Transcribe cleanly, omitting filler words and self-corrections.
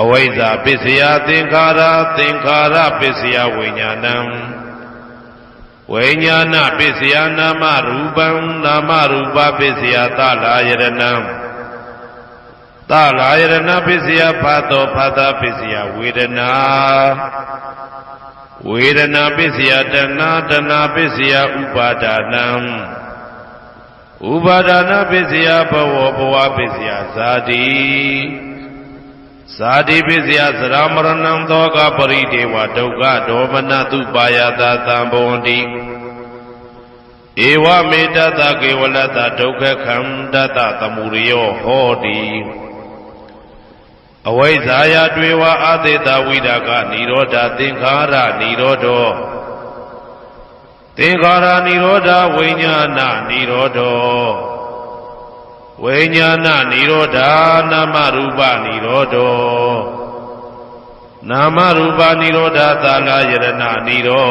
အဝိဇ္ဇာပစ္စယသင်္ခါရသင်္ခါရပစ္စယဝိညာဏံဝိညာဏပစ္စယနာမရူပံနာမရူပပစ္စယသလာယရဏံသလာယရဏပစ္စယဖတ်သောဖတ်တာပစ္စယဝေဒနာဝေဒနာပစ္စယတဏှာတဏှာပစ္စယဥပါဒနံဥပါဒနာပစ္စယဘဝဘဝပစ္စယဇာတိဇာတိပစ္စယသရမရဏံသောကပရိဒေဝဒုက္ခဒေါမနတုပါယတာသံဘဝန္တိဧဝမေတ္တကေဝလတ္တဒုက္ခခန္တတသမုရိယောဟောတိအဝိဇ္ဇာယတွေဝအသေတဝိဒါကနိရောဓသင်္ခါရနိရောဓောသင်္ခါရနိရောဓဝိညာဏနိရောဓောဝိညာဏနိရောဓနာမရူပနိရောဓောနာမရူပနိရောဓသလာယရဏနိရော